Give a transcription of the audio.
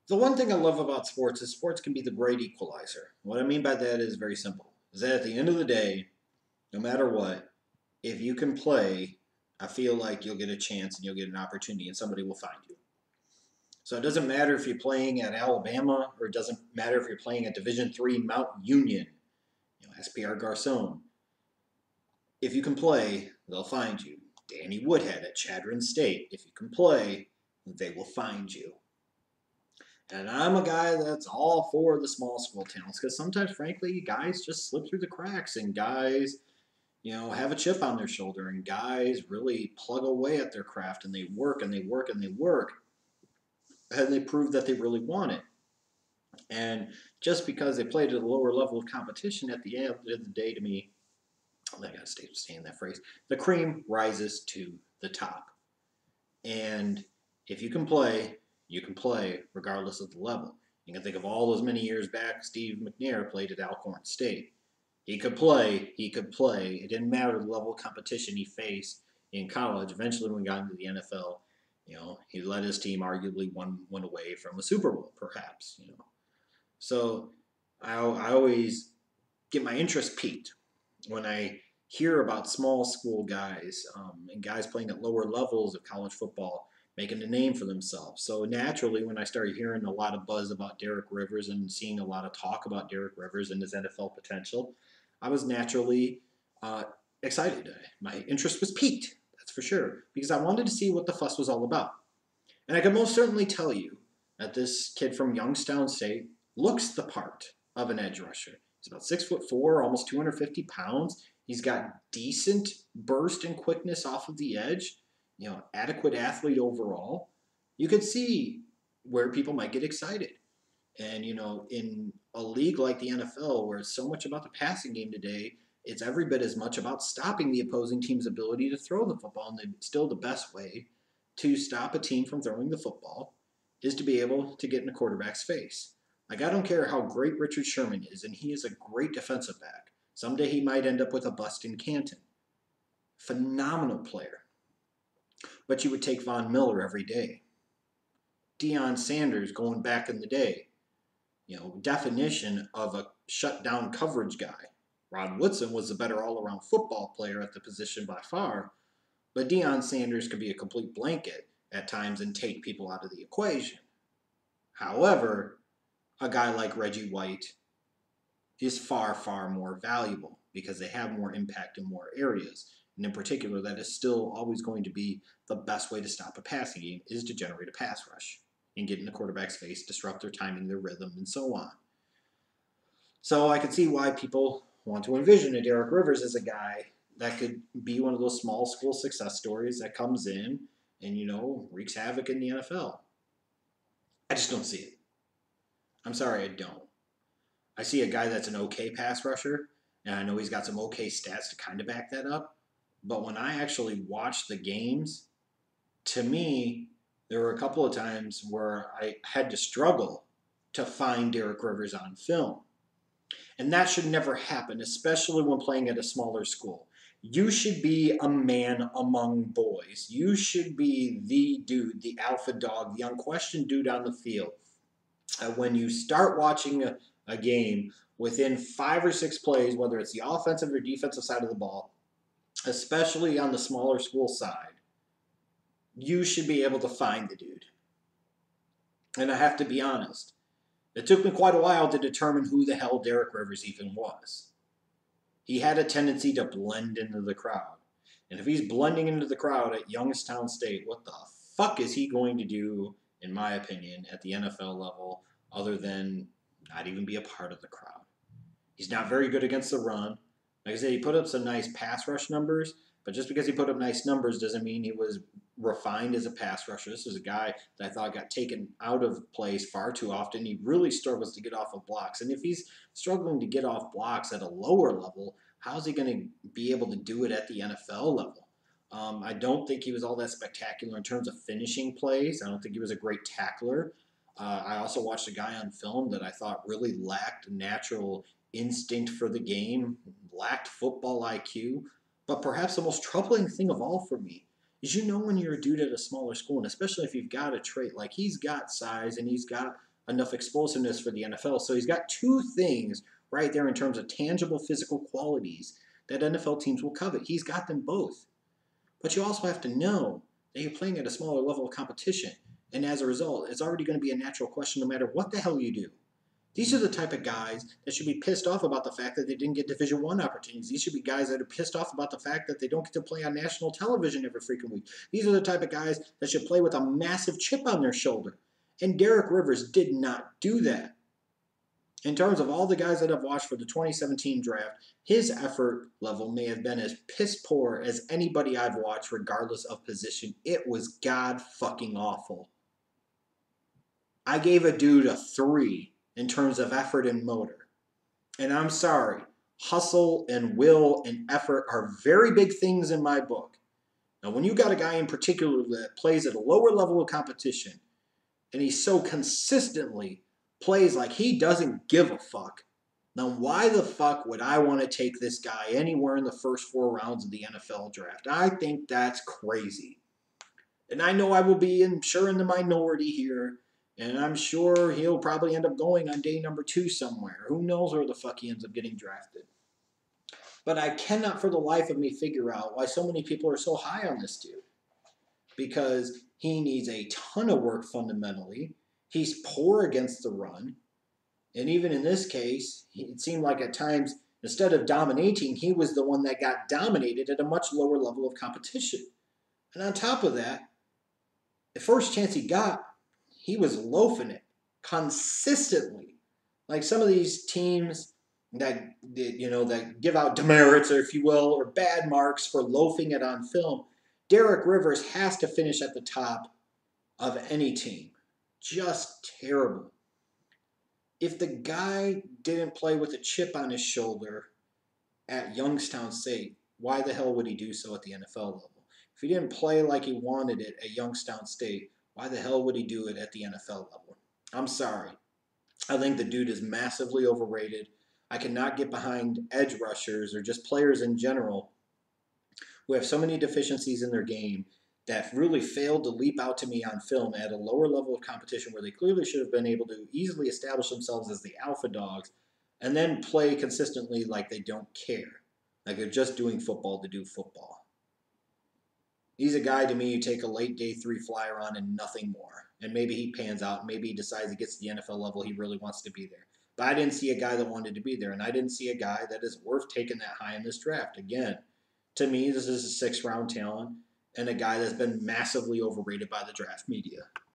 The one thing I love about sports is sports can be the great equalizer. What I mean by that is very simple. Is that at the end of the day, no matter what, if you can play, I feel like you'll get a chance and you'll get an opportunity and somebody will find you. So it doesn't matter if you're playing at Alabama or it doesn't matter if you're playing at Division III Mount Union, SPR Garcon. If you can play, they'll find you. Danny Woodhead at Chadron State. If you can play, they will find you. And I'm a guy that's all for the small school talents because sometimes, frankly, guys just slip through the cracks and guys, have a chip on their shoulder and guys really plug away at their craft and they work and they work and they work and they prove that they really want it. And just because they played at a lower level of competition at the end of the day, to me, I gotta stay saying that phrase, the cream rises to the top. And if you can play regardless of the level. You can think of all those many years back, Steve McNair played at Alcorn State. He could play. It didn't matter the level of competition he faced in college. Eventually, when he got into the NFL, he led his team arguably one away from a Super Bowl, perhaps. So I always get my interest piqued when I hear about small school guys and guys playing at lower levels of college football making a name for themselves. So naturally, when I started hearing a lot of buzz about Derek Rivers and seeing a lot of talk about Derek Rivers and his NFL potential, I was naturally uh, excited. My interest was piqued, that's for sure, because I wanted to see what the fuss was all about. And I can most certainly tell you that this kid from Youngstown State looks the part of an edge rusher. He's about 6'4", almost 250 pounds. He's got decent burst and quickness off of the edge. Adequate athlete overall. You could see where people might get excited. And, in a league like the NFL, where it's so much about the passing game today, it's every bit as much about stopping the opposing team's ability to throw the football. And still the best way to stop a team from throwing the football is to be able to get in a quarterback's face. Like, I don't care how great Richard Sherman is, and he is a great defensive back. Someday he might end up with a bust in Canton. Phenomenal player. But you would take Von Miller every day. Deion Sanders going back in the day. Definition of a shutdown coverage guy. Rod Woodson was the better all-around football player at the position by far, but Deion Sanders could be a complete blanket at times and take people out of the equation. However, a guy like Reggie White is far, far more valuable because they have more impact in more areas. And in particular, that is still always going to be the best way to stop a passing game is to generate a pass rush and get in the quarterback's face, disrupt their timing, their rhythm, and so on. So I can see why people want to envision a Derek Rivers as a guy that could be one of those small school success stories that comes in and, wreaks havoc in the NFL. I just don't see it. I'm sorry, I don't. I see a guy that's an okay pass rusher, and I know he's got some okay stats to kind of back that up. But when I actually watch the games, to me, there were a couple of times where I had to struggle to find Derek Rivers on film. And that should never happen, especially when playing at a smaller school. You should be a man among boys. You should be the dude, the alpha dog, the unquestioned dude on the field. When you start watching a game within 5 or 6 plays, whether it's the offensive or defensive side of the ball, especially on the smaller school side, you should be able to find the dude. And I have to be honest, it took me quite a while to determine who the hell Derek Rivers even was. He had a tendency to blend into the crowd. And if he's blending into the crowd at Youngstown State, what the fuck is he going to do, in my opinion, at the NFL level other than not even be a part of the crowd? He's not very good against the run. Like I said, he put up some nice pass rush numbers, but just because he put up nice numbers doesn't mean he was refined as a pass rusher. This is a guy that I thought got taken out of plays far too often. He really struggles to get off of blocks. And if he's struggling to get off blocks at a lower level, how's he going to be able to do it at the NFL level? I don't think he was all that spectacular in terms of finishing plays. I don't think he was a great tackler. I also watched a guy on film that I thought really lacked natural instinct for the game, lacked football IQ. But perhaps the most troubling thing of all for me is when you're a dude at a smaller school, and especially if you've got a trait, like he's got size and he's got enough explosiveness for the NFL. So he's got two things right there in terms of tangible physical qualities that NFL teams will covet. He's got them both. But you also have to know that you're playing at a smaller level of competition. And as a result, it's already going to be a natural question no matter what the hell you do. These are the type of guys that should be pissed off about the fact that they didn't get Division I opportunities. These should be guys that are pissed off about the fact that they don't get to play on national television every freaking week. These are the type of guys that should play with a massive chip on their shoulder. And Derek Rivers did not do that. In terms of all the guys that I've watched for the 2017 draft, his effort level may have been as piss poor as anybody I've watched, regardless of position. It was god fucking awful. I gave a dude a 3 in terms of effort and motor. And I'm sorry, hustle and will and effort are very big things in my book. Now, when you got a guy in particular that plays at a lower level of competition, and he so consistently plays like he doesn't give a fuck, then why the fuck would I want to take this guy anywhere in the first 4 rounds of the NFL draft? I think that's crazy. And I know I will be in the minority here, and I'm sure he'll probably end up going on day number 2 somewhere. Who knows where the fuck he ends up getting drafted. But I cannot for the life of me figure out why so many people are so high on this dude. Because he needs a ton of work fundamentally. He's poor against the run. And even in this case, it seemed like at times, instead of dominating, he was the one that got dominated at a much lower level of competition. And on top of that, the first chance he got, he was loafing it consistently. Like some of these teams that give out demerits, or if you will, or bad marks for loafing it on film, Derek Rivers has to finish at the top of any team. Just terrible. If the guy didn't play with a chip on his shoulder at Youngstown State, why the hell would he do so at the NFL level? If he didn't play like he wanted it at Youngstown State, why the hell would he do it at the NFL level? I'm sorry. I think the dude is massively overrated. I cannot get behind edge rushers or just players in general who have so many deficiencies in their game that really failed to leap out to me on film at a lower level of competition where they clearly should have been able to easily establish themselves as the alpha dogs and then play consistently like they don't care. Like they're just doing football to do football. He's a guy to me you take a late day 3 flyer on and nothing more. And maybe he pans out. Maybe he decides he gets to the NFL level. He really wants to be there. But I didn't see a guy that wanted to be there. And I didn't see a guy that is worth taking that high in this draft. Again, to me, this is a 6th round talent and a guy that's been massively overrated by the draft media.